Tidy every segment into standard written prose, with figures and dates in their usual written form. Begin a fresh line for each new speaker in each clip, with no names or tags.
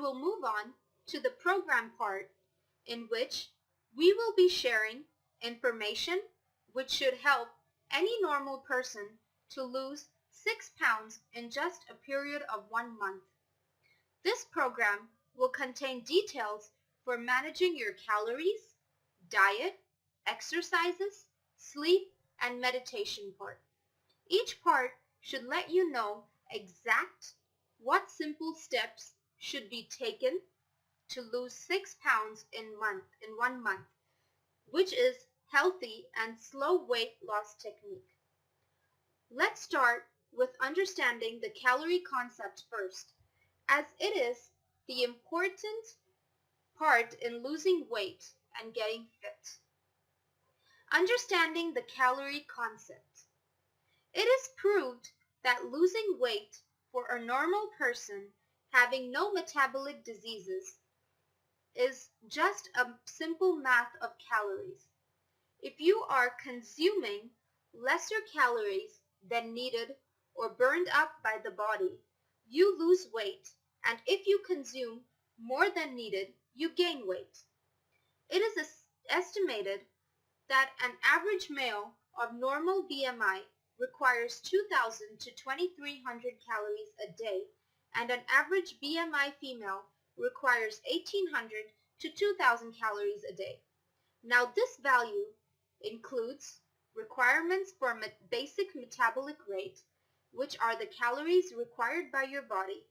will move on to the program part, in which we will be sharing information which should help any normal person to lose 6 pounds in just a period of 1 month. This program will contain details for managing your calories, diet, exercises, sleep, and meditation part. Each part should let you know exact what simple steps should be taken to lose 6 pounds in 1 month, which is healthy and slow weight loss technique. Let's start with understanding the calorie concept first, as it is the important part in losing weight and getting fit. Understanding the calorie concept. It is proved that losing weight for a normal person having no metabolic diseases is just a simple math of calories. If you are consuming lesser calories than needed or burned up by the body, you lose weight, and if you consume more than needed, you gain weight. It is estimated that an average male of normal BMI requires 2,000 to 2,300 calories a day, and an average BMI female requires 1,800 to 2,000 calories a day. Now this value includes requirements for basic metabolic rate, which are the calories required by your body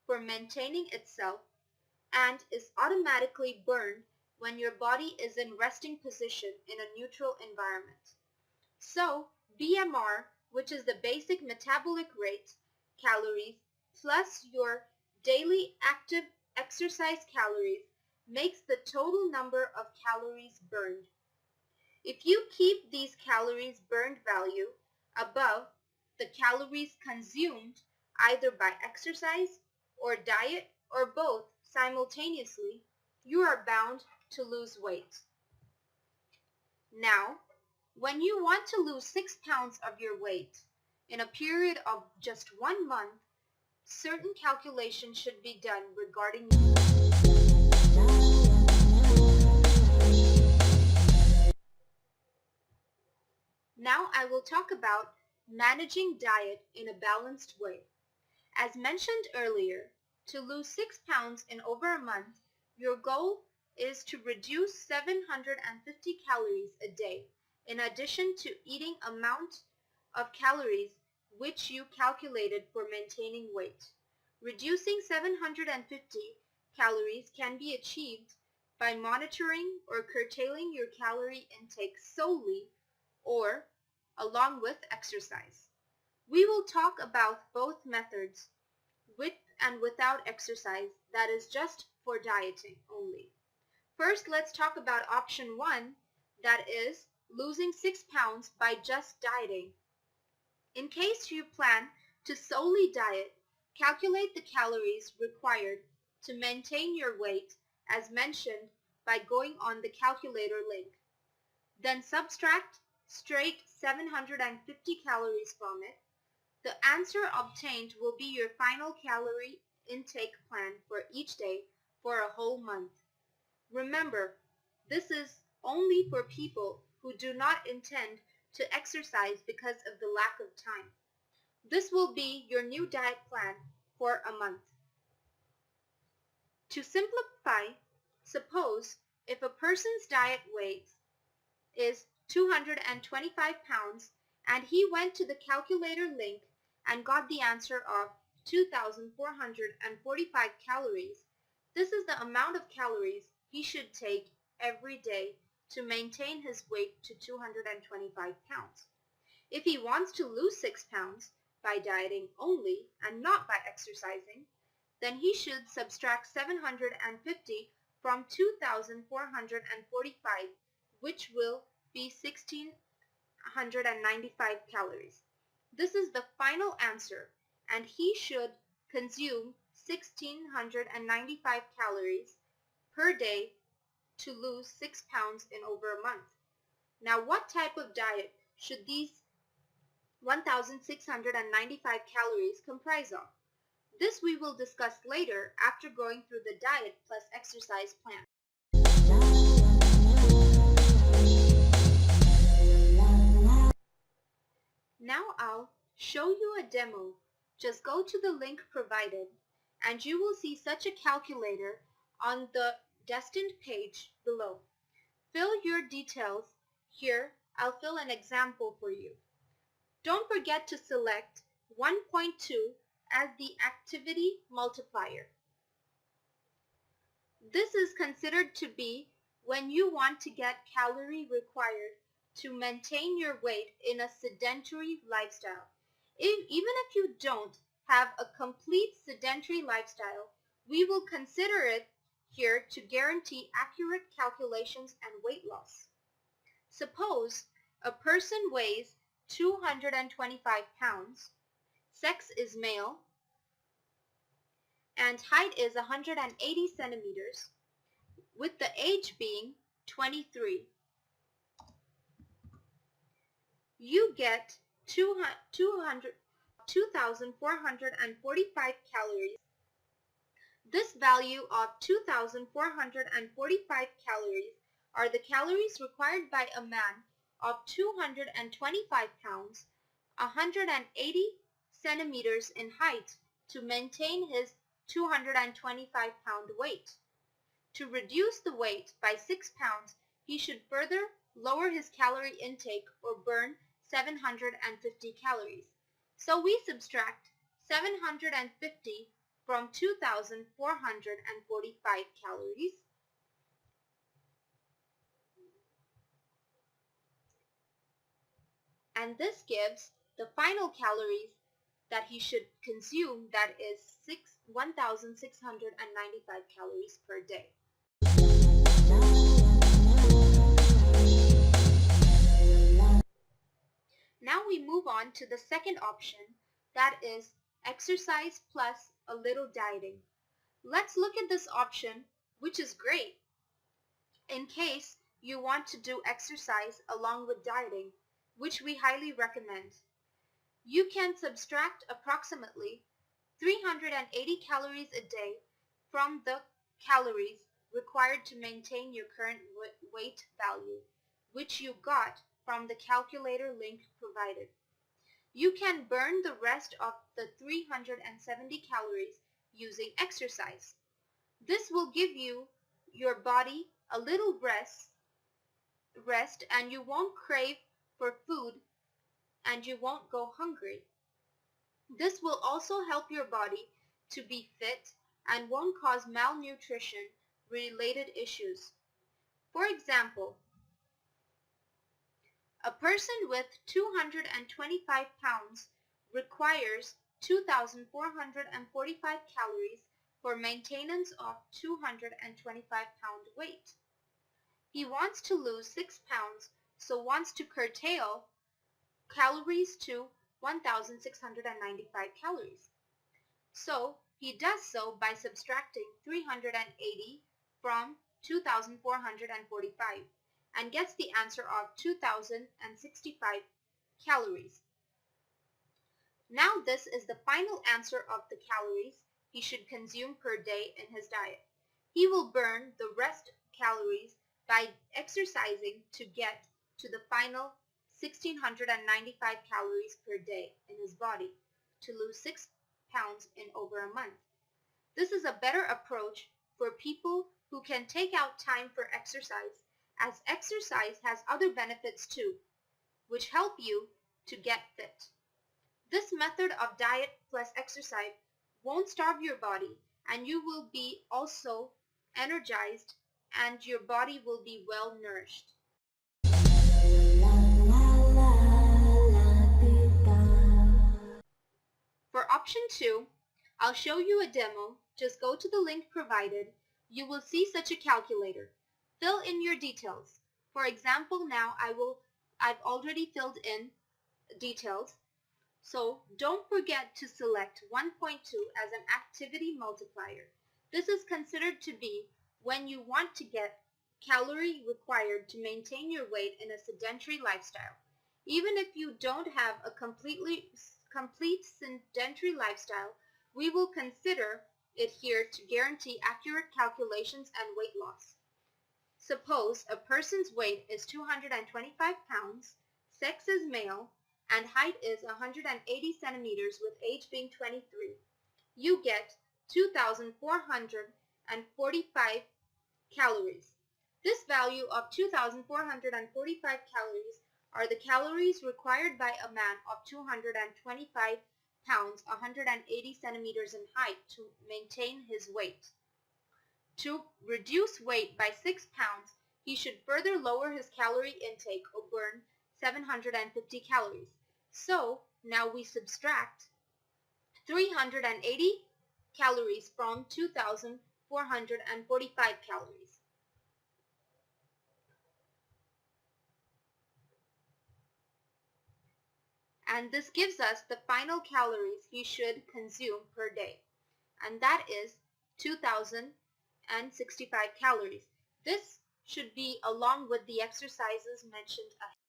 for maintaining itself, and is automatically burned when your body is in resting position in a neutral environment. So BMR, which is the basic metabolic rate, calories, plus your daily active exercise calories, makes the total number of calories burned. If you keep these calories burned value above the calories consumed either by exercise or diet or both simultaneously, you are bound to lose weight. Now, when you want to lose 6 pounds of your weight in a period of just 1 month, certain calculations should be done regarding Now I will talk about managing diet in a balanced way. As mentioned earlier, to lose 6 pounds in over a month, your goal is to reduce 750 calories a day, in addition to eating amount of calories which you calculated for maintaining weight. Reducing 750 calories can be achieved by monitoring or curtailing your calorie intake solely or along with exercise. We will talk about both methods, with and without exercise, that is just for dieting only. First, let's talk about option 1, that is losing 6 pounds by just dieting. In case you plan to solely diet, calculate the calories required to maintain your weight as mentioned by going on the calculator link. Then subtract straight 750 calories from it. The answer obtained will be your final calorie intake plan for each day for a whole month. Remember, this is only for people who do not intend to exercise because of the lack of time. This will be your new diet plan for a month. To simplify, suppose if a person's diet weight is 225 pounds and he went to the calculator link and got the answer of 2,445 calories. This is the amount of calories he should take every day to maintain his weight to 225 pounds. If he wants to lose 6 pounds by dieting only and not by exercising, then he should subtract 750 from 2,445, which will be 1,695 calories. This is the final answer, and he should consume 1,695 calories per day to lose 6 pounds in over a month. Now, what type of diet should these 1,695 calories comprise of? This we will discuss later after going through the diet plus exercise plan. Now I'll show you a demo. Just go to the link provided and you will see such a calculator on the destined page below. Fill your details. Here, I'll fill an example for you. Don't forget to select 1.2 as the activity multiplier. This is considered to be when you want to get calorie required to maintain your weight in a sedentary lifestyle. Even if you don't have a complete sedentary lifestyle, we will consider it here to guarantee accurate calculations and weight loss. Suppose a person weighs 225 pounds, sex is male, and height is 180 centimeters, with the age being 23. You get 2,445 calories. This value of 2,445 calories are the calories required by a man of 225 pounds, 180 centimeters in height to maintain his 225-pound weight. To reduce the weight by 6 pounds, he should further lower his calorie intake or burn 750 calories. So we subtract 750 from 2,445 calories. And this gives the final calories that he should consume, that is 1,695 calories per day. Now we move on to the second option, that is exercise plus a little dieting. Let's look at this option, which is great in case you want to do exercise along with dieting, which we highly recommend. You can subtract approximately 380 calories a day from the calories required to maintain your current weight value, which you got from the calculator link provided. You can burn the rest of the 370 calories using exercise. This will give your body a little rest and you won't crave for food and you won't go hungry. This will also help your body to be fit and won't cause malnutrition related issues. For example, a person with 225 pounds requires 2,445 calories for maintenance of 225-pound weight. He wants to lose 6 pounds, so wants to curtail calories to 1,695 calories. So he does so by subtracting 380 from 2,445 and gets the answer of 2,065 calories. Now this is the final answer of the calories he should consume per day in his diet. He will burn the rest calories by exercising to get to the final 1,695 calories per day in his body to lose 6 pounds in over a month. This is a better approach for people who can take out time for exercise, as exercise has other benefits too, which help you to get fit. This method of diet plus exercise won't starve your body, and you will be also energized and your body will be well nourished. For option 2, I'll show you a demo. Just go to the link provided. You will see such a calculator. Fill in your details. For example, now I've already filled in details. So don't forget to select 1.2 as an activity multiplier. This is considered to be when you want to get calorie required to maintain your weight in a sedentary lifestyle. Even if you don't have a complete sedentary lifestyle, We will consider it here to guarantee accurate calculations and weight loss. Suppose a person's weight is 225 pounds, sex is male, and height is 180 centimeters with age being 23. You get 2,445 calories. This value of 2,445 calories are the calories required by a man of 225 pounds, 180 centimeters in height to maintain his weight. To reduce weight by 6 pounds, he should further lower his calorie intake or burn 750 calories. So now we subtract 380 calories from 2,445 calories. And this gives us the final calories he should consume per day. And that is 2,065 calories. This should be along with the exercises mentioned ahead.